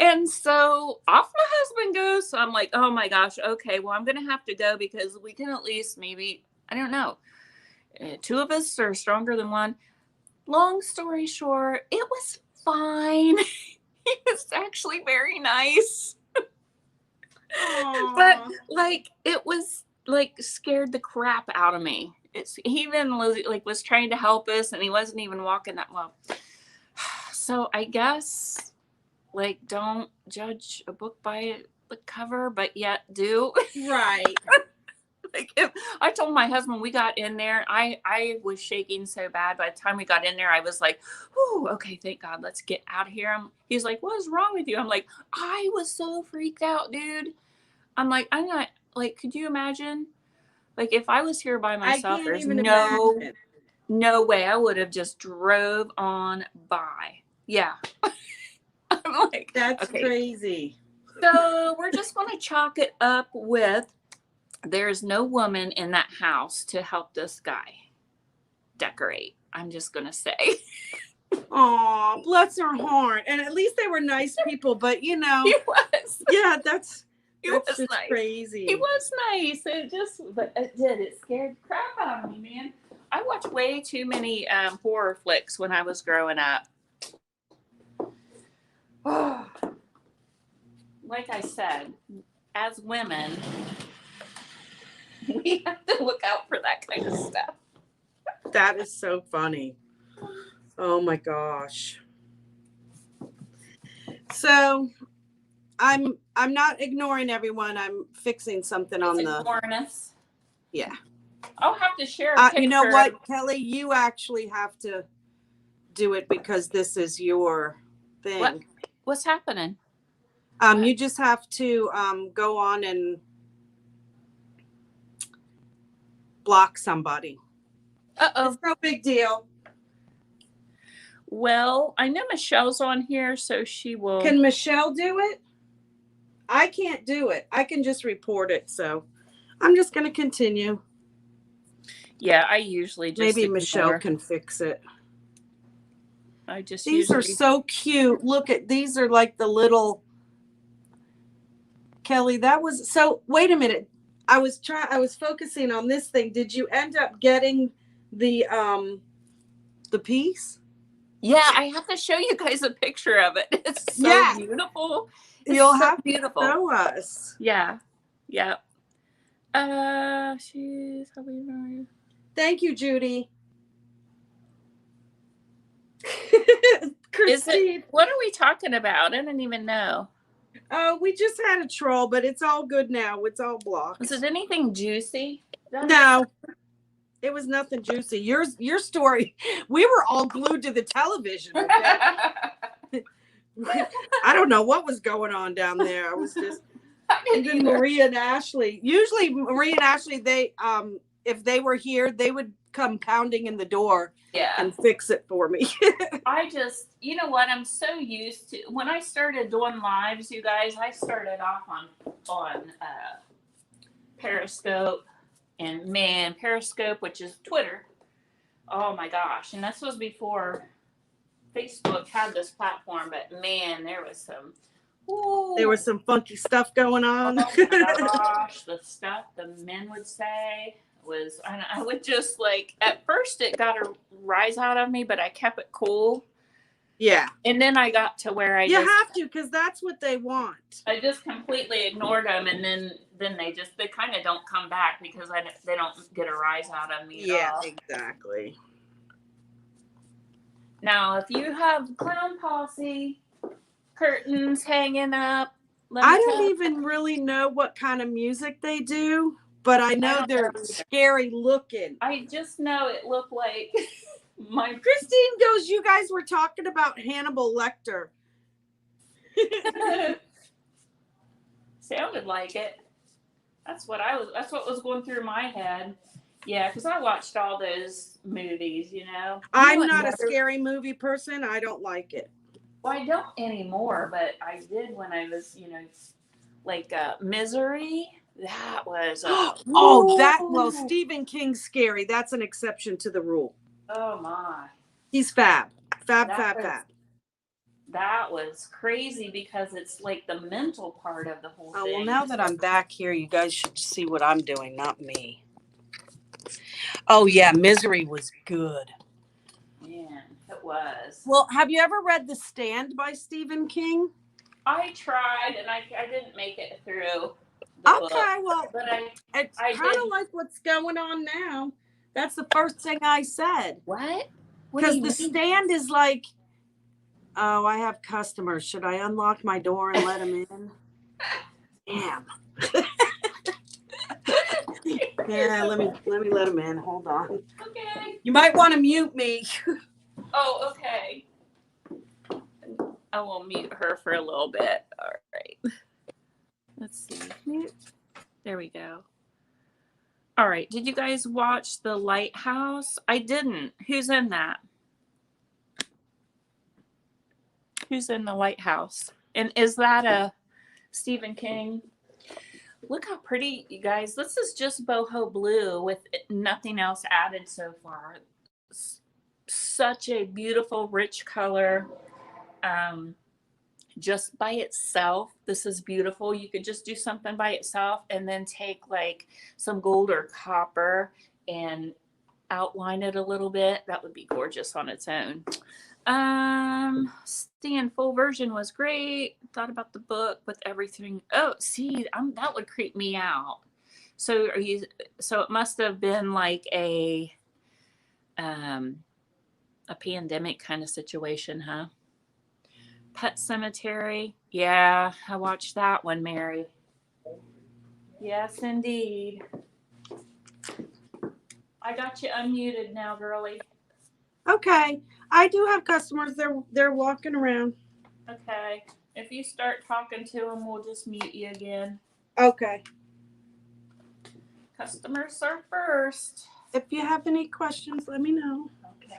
And so off my husband goes. So I'm like, oh my gosh, okay, well, I'm going to have to go because we can at least maybe, I don't know, two of us are stronger than one. Long story short, it was fine. He was actually very nice. But like, it was like scared the crap out of me. He even was trying to help us, and he wasn't even walking that well. So I guess like, don't judge a book by the cover, but yet do. Right. Like, if I told my husband, we got in there, I was shaking so bad. By the time we got in there, I was like, oh, okay, thank God, let's get out of here. He's like, what is wrong with you? I'm like, I was so freaked out, dude. I'm like, I'm not, like, could you imagine? Like, if I was here by myself, there's no way I would have just drove on by. Yeah. I'm like, that's okay. Crazy. So we're just going to chalk it up with, there's no woman in that house to help this guy decorate. I'm just going to say. Oh, bless her heart. And at least they were nice people, but He was. Yeah, that's was just nice. Crazy. He was nice. But it scared the crap out of me, man. I watched way too many horror flicks when I was growing up. Like I said, as women, we have to look out for that kind of stuff. That is so funny. Oh my gosh. So I'm not ignoring everyone. I'm fixing something on the ignoring us. Yeah. I'll have to share a picture. You know what, Kelly? You actually have to do it because this is your thing. What's happening? You just have to go on and block somebody. Uh-oh. It's no big deal. Well, I know Michelle's on here, so she will. Can Michelle do it? I can't do it. I can just report it. So I'm just going to continue. Yeah, I usually just Maybe ignore. Michelle can fix it. These are so cute. Look at these are like the little Kelly, that was so. Wait a minute. I was focusing on this thing. Did you end up getting the piece? Yeah, I have to show you guys a picture of it. It's so Yeah. beautiful. It's You'll so have beautiful. to show us. Yeah. Yeah. She's probably. Thank you, Judy. Is Christine. it? What are we talking about? I didn't even know. We just had a troll, but it's all good now. It's all blocked. Was it anything juicy? No, it was nothing juicy. Your story. We were all glued to the television. Okay? I don't know what was going on down there. I was just. And then Maria and Ashley. Usually, Maria and Ashley, they if they were here, they would come pounding in the door. Yeah. And fix it for me. I just, you know what? I'm so used to when I started doing lives, you guys. I started off on Periscope, and man, Periscope, which is Twitter. Oh my gosh! And this was before Facebook had this platform, but man, there was some. Ooh, there was some funky stuff going on. Oh my gosh, the stuff the men would say was, I would just like, at first it got a rise out of me, but I kept it cool. Yeah. And then I got to where you have to, because that's what they want. I just completely ignored them, and then they kind of don't come back because they don't get a rise out of me at all. Exactly. Now, if you have clown posse curtains hanging up, I don't even really know what kind of music they do, but I know they're scary looking. I just know it looked like my Christine goes, you guys were talking about Hannibal Lecter. Sounded like it. That's what was going through my head. Yeah, because I watched all those movies, you know. I'm not a scary movie person. I don't like it. Well, I don't anymore, but I did when I was, you know, like Misery. That was well, Stephen King's scary. That's an exception to the rule. Oh my. He's fab. Fab. That was crazy because it's like the mental part of the whole thing. Well, now that I'm back here, you guys should see what I'm doing, not me. Oh yeah, Misery was good. Man, it was. Well, have you ever read The Stand by Stephen King? I tried, and I didn't make it through. Okay, well, but it's kind of like what's going on now. That's the first thing I said. What? Because The Stand is like, oh, I have customers. Should I unlock my door and let them in? Damn. Yeah, let me let them in. Hold on. Okay. You might want to mute me. Oh, okay. I will mute her for a little bit. All right. Let's see. There we go. All right. Did you guys watch The Lighthouse? I didn't. Who's in that? Who's in The Lighthouse? And is that a Stephen King? Look how pretty, you guys. This is just boho blue with nothing else added so far. Such a beautiful, rich color. Just by itself, this is beautiful. You could just do something by itself and then take like some gold or copper and outline it a little bit. That would be gorgeous on its own. Stan full version was great. Thought about the book with everything. Oh, see, that would creep me out. So so it must have been like a pandemic kind of situation, huh? Pet Cemetery. Yeah, I watched that one, Mary. Yes, indeed. I got you unmuted now, girlie. Okay. I do have customers. They're walking around. Okay. If you start talking to them, we'll just mute you again. Okay. Customers are first. If you have any questions, let me know. Okay.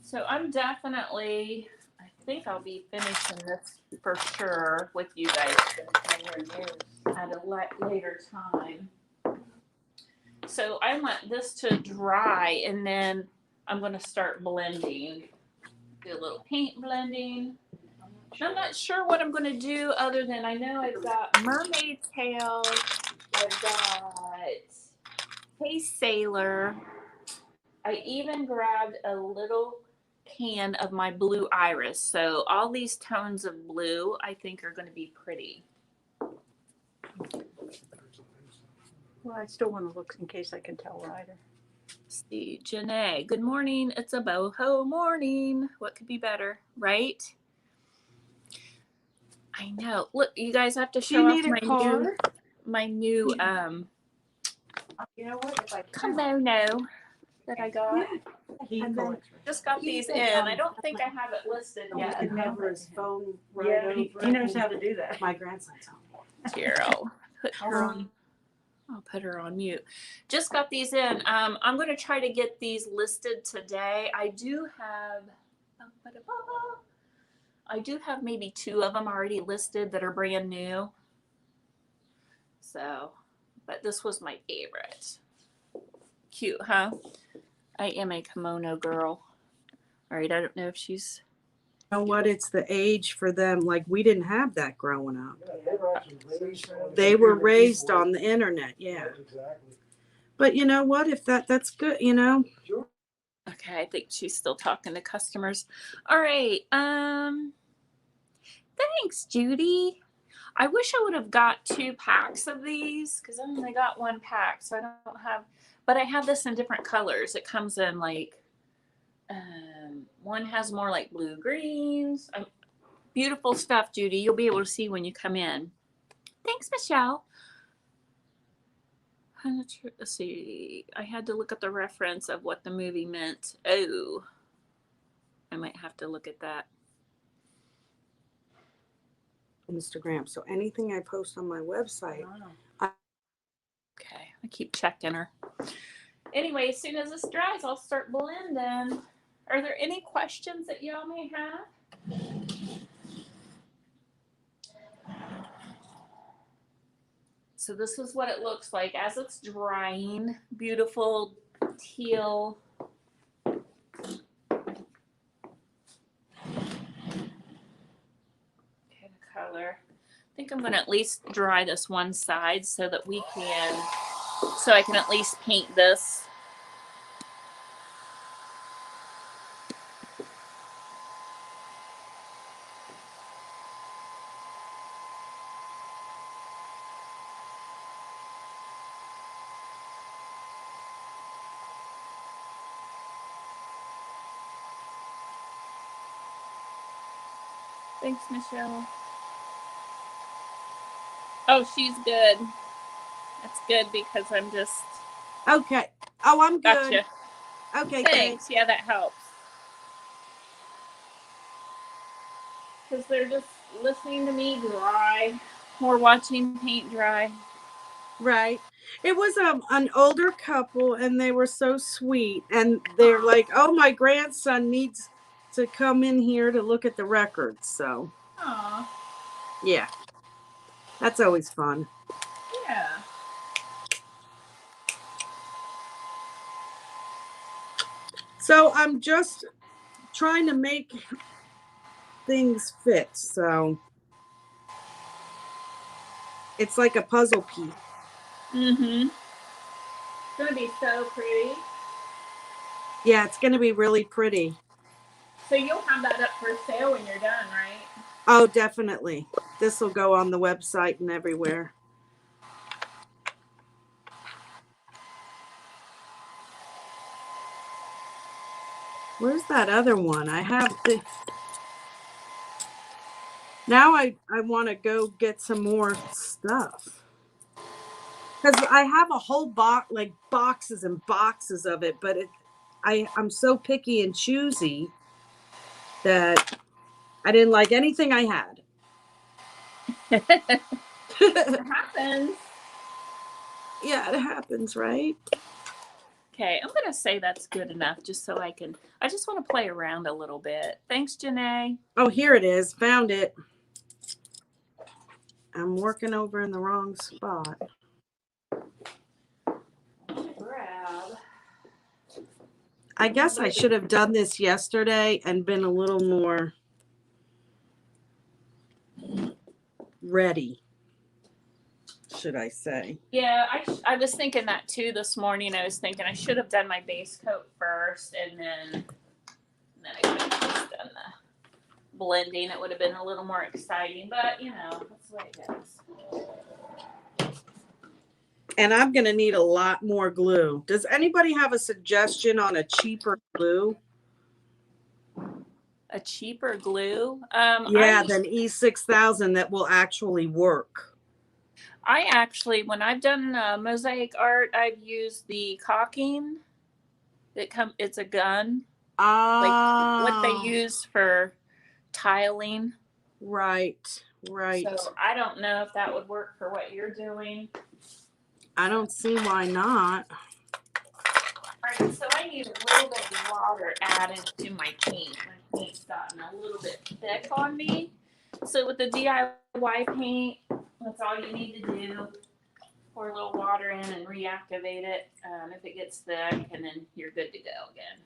So I'm definitely, I think I'll be finishing this for sure with you guys at a later time. So I want this to dry, and then I'm going to start blending. Do a a little paint blending. I'm not sure what I'm going to do other than I know I've got mermaid tail. I've got Hey Sailor. I even grabbed a little can of my blue iris. So all these tones of blue I think are going to be pretty. Well, I still want to look in case I can tell either. See, Janae, good morning. It's a boho morning. What could be better, right? I know. Look, you guys have to show off my new You know what? If I kimono that I got. he Just got these in. I don't think I have it listed yeah, yet. never his phone right Yeah, over. he knows how to do that. My grandson's home. Here, I'll put her on mute. Just got these in. I'm going to try to get these listed today. I do have maybe 2 of them already listed that are brand new. So, but this was my favorite. Cute, huh? I am a kimono girl. All right, I don't know if she's... You know what? It's the age for them. Like, we didn't have that growing up. They were raised on the internet. Yeah. But you know what? If that's good, you know. Okay, I think she's still talking to customers. All right. Thanks, Judy. I wish I would have got 2 packs of these because I only got 1 pack, so I don't have. But I have this in different colors. It comes in like one has more like blue greens. Beautiful stuff, Judy. You'll be able to see when you come in. Thanks, Michelle. Let's see. I had to look at the reference of what the movie meant. Oh, I might have to look at that. Instagram. So anything I post on my website. Okay, I keep checking her. Anyway, as soon as this dries, I'll start blending. Are there any questions that y'all may have? So this is what it looks like as it's drying. Beautiful teal. Kind of color. I think I'm going to at least dry this one side so I can at least paint this. Thanks, Michelle. Oh, she's good. That's good because I'm just... Okay. Oh, I'm good. Gotcha. Okay, thanks. Yeah, that helps. Because they're just listening to me dry or watching paint dry. Right. It was an older couple, and they were so sweet. And they're like, "Oh, my grandson needs to come in here to look at the records." So, Aw. yeah, that's always fun. Yeah. So I'm just trying to make things fit. So it's like a puzzle piece. Mm-hmm. It's going to be so pretty. Yeah, it's going to be really pretty. So you'll have that up for sale when you're done, right? Oh, definitely. This will go on the website and everywhere. Where's that other one? I have the... Now I want to go get some more stuff. Because I have a whole box, like boxes and boxes of it, but I'm so picky and choosy that I didn't like anything I had. It happens. Yeah, it happens, right? Okay, I'm going to say that's good enough just so I just want to play around a little bit. Thanks, Janae. Oh, here it is. Found it. I'm working over in the wrong spot. I guess I should have done this yesterday and been a little more ready, should I say. Yeah, I was thinking that too this morning. I was thinking I should have done my base coat first, and then I could have just done the blending. It would have been a little more exciting, but you know, that's the way it goes. And I'm going to need a lot more glue. Does anybody have a suggestion on a cheaper glue? A cheaper glue? Yeah, than E6000 that will actually work. I actually, when I've done mosaic art, I've used the caulking. It's a gun, like what they use for tiling. Right. So I don't know if that would work for what you're doing. I don't see why not. All right, so I need a little bit of water added to my paint. My paint's gotten a little bit thick on me. So with the DIY paint, that's all you need to do. Pour a little water in and reactivate it if it gets thick, and then you're good to go again.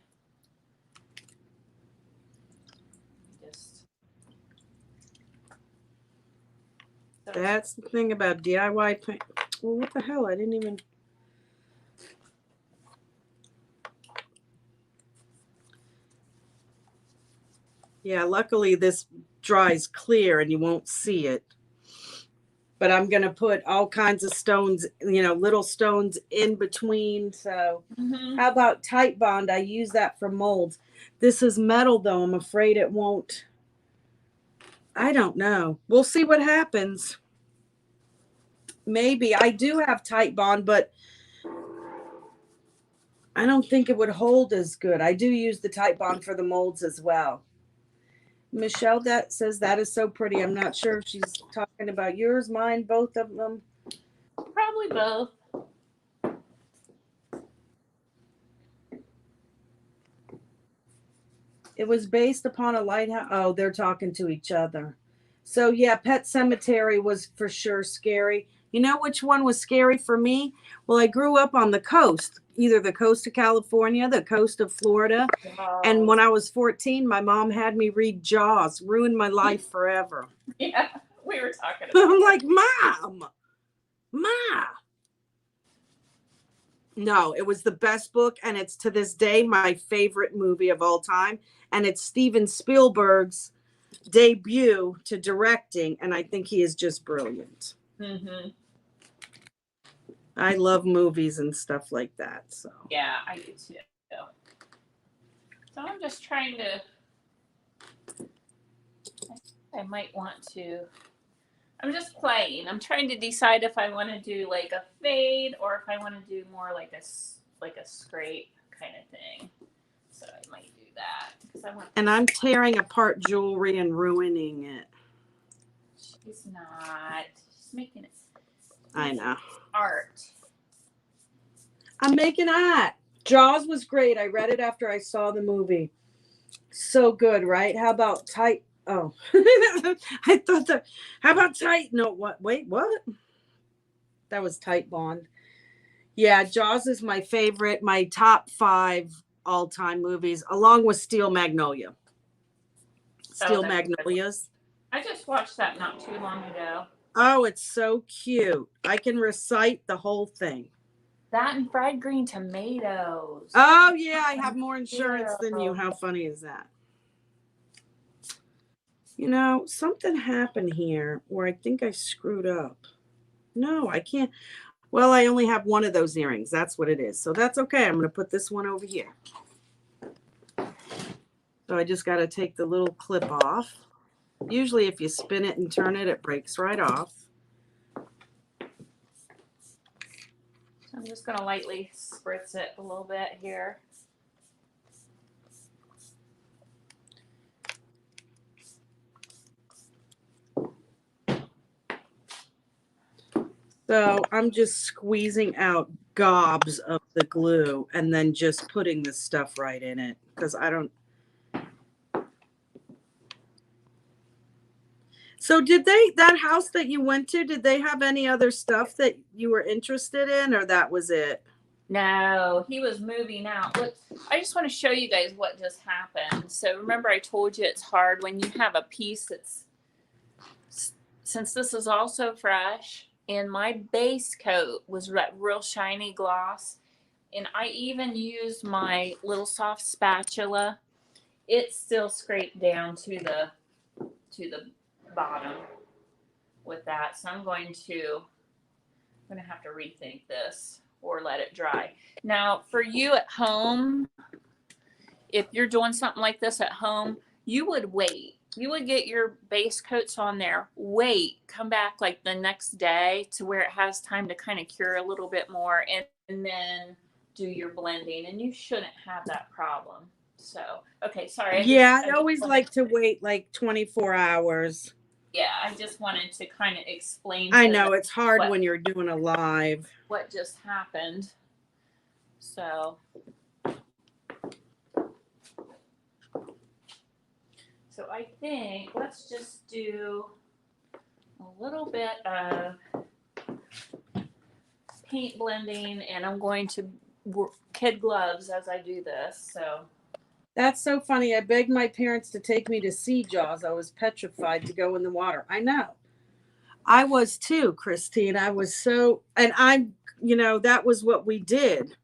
That's the thing about DIY paint. Well, what the hell? I didn't even. Yeah, luckily this dries clear and you won't see it. But I'm going to put all kinds of stones, little stones in between. So how about Tight Bond? I use that for molds. This is metal, though. I'm afraid it won't. I don't know. We'll see what happens. Maybe. I do have Tight Bond, but I don't think it would hold as good. I do use the Tight Bond for the molds as well. Michelle that says that is so pretty. I'm not sure if she's talking about yours, mine, both of them. Probably both. It was based upon a lighthouse. Oh, they're talking to each other. So yeah, Pet Cemetery was for sure scary. You know which one was scary for me? Well, I grew up on the coast, either the coast of California, the coast of Florida. Oh. And when I was 14, my mom had me read Jaws, ruined my life forever. Yeah, we were talking about I'm like, Mom. No, it was the best book. And it's to this day my favorite movie of all time. And it's Steven Spielberg's debut to directing. And I think he is just brilliant. Mm-hmm. I love movies and stuff like that. So yeah, I do too. So I'm just trying to. I might want to. I'm just playing. I'm trying to decide if I want to do like a fade or if I want to do more like a scrape kind of thing. So I might do that because I want. And I'm tearing apart jewelry and ruining it. She's not. She's making it. I know. Art. I'm making art. Jaws was great. I read it after I saw the movie. So good, right? How about Tight? Oh, I thought that. How about Tight? No, what? Wait, what? That was Tight Bond. Yeah, Jaws is my favorite. My top 5 all-time movies, along with Steel Magnolia. Steel Magnolias. I just watched that not too long ago. Oh, it's so cute. I can recite the whole thing. That and fried green tomatoes. Oh, yeah, I have more insurance than you. How funny is that? You know, something happened here where I think I screwed up. No, I can't. Well, I only have one of those earrings. That's what it is. So that's okay. I'm going to put this one over here. So I just got to take the little clip off. Usually if you spin it and turn it, it breaks right off. I'm just going to lightly spritz it a little bit here. So I'm just squeezing out gobs of the glue and then just putting the stuff right in it because I don't. So that house that you went to, did they have any other stuff that you were interested in, or that was it? No, he was moving out. Look, I just want to show you guys what just happened. So remember I told you it's hard when you have a piece that's, since this is also fresh, and my base coat was real shiny gloss, and I even used my little soft spatula, it still scraped down to the bottom with that. So I'm going to have to rethink this or let it dry. Now, for you at home, if you're doing something like this at home, you would wait. You would get your base coats on there, wait, come back like the next day to where it has time to kind of cure a little bit more, and then do your blending, and you shouldn't have that problem. So, okay, sorry. I always like to wait like 24 hours. Yeah, I just wanted to kind of explain. I know it's hard when you're doing a live. What just happened. So I think let's just do a little bit of paint blending, and I'm going to kid gloves as I do this. So that's so funny. I begged my parents to take me to see Jaws. I was petrified to go in the water. I know. I was too, Christine. I was so, and that was what we did.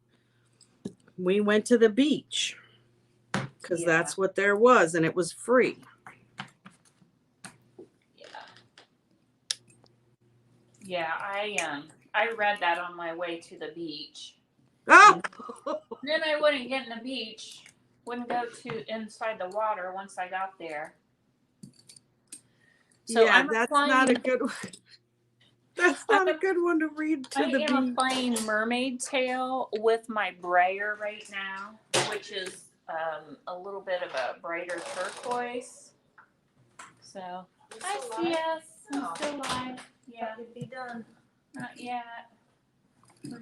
We went to the beach because that's what there was, and it was free. Yeah, I read that on my way to the beach. Oh! Then I wouldn't get in the beach. Wouldn't go to inside the water once I got there. So yeah, that's not a good one. That's not a good one to read to the beach. I am applying mermaid tail with my brayer right now, which is a little bit of a brighter turquoise. So, hi CS, I'm still live. Yeah, it'd be done. Not yet. We're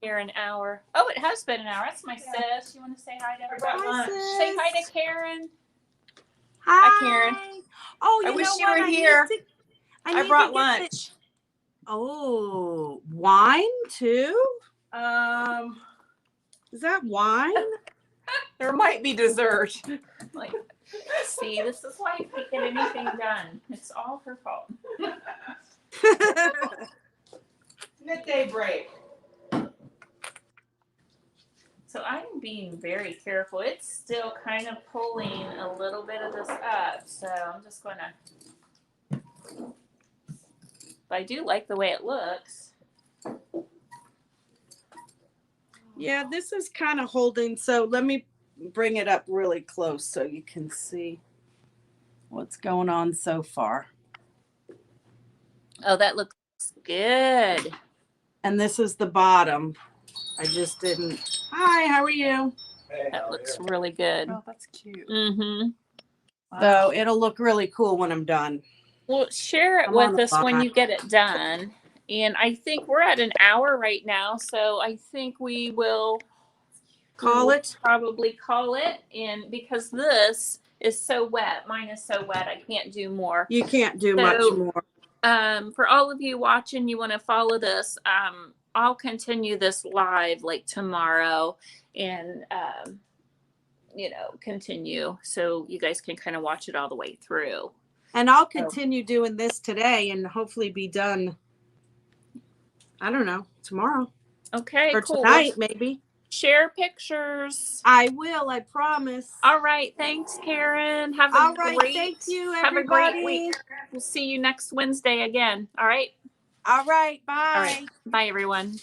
here an hour. Oh, it has been an hour. That's my sis. You want to say hi to everybody? Hi, say hi to Karen. Hi, Karen. Oh, I wish you were here. I brought lunch. Oh, wine too? Is that wine? There might be dessert. Like, see, this is why I can't get anything done. It's all her fault. Midday break. So I'm being very careful. It's still kind of pulling a little bit of this up. So I'm just going to, but I do like the way it looks. Yeah, this is kind of holding. So let me bring it up really close so you can see what's going on so far. Oh, that looks good. And this is the bottom. I just didn't. Hi, how are you? Hey, that looks really good. Oh, that's cute. Mm-hmm. Wow. So it'll look really cool when I'm done. Well, share it with us when you get it done. And I think we're at an hour right now, so I think we will probably call it. And because this is so wet, mine is so wet, I can't do more. You can't do much more. For all of you watching, you want to follow this. I'll continue this live like tomorrow, and continue so you guys can kind of watch it all the way through. And I'll continue doing this today and hopefully be done. I don't know, tomorrow. Okay, or cool. Tonight, maybe. Share pictures. I will, I promise. All right. Thanks, Karen. Have a thank you, everybody. Have a great week. We'll see you next Wednesday again. All right. All right. Bye. All right. Bye, everyone.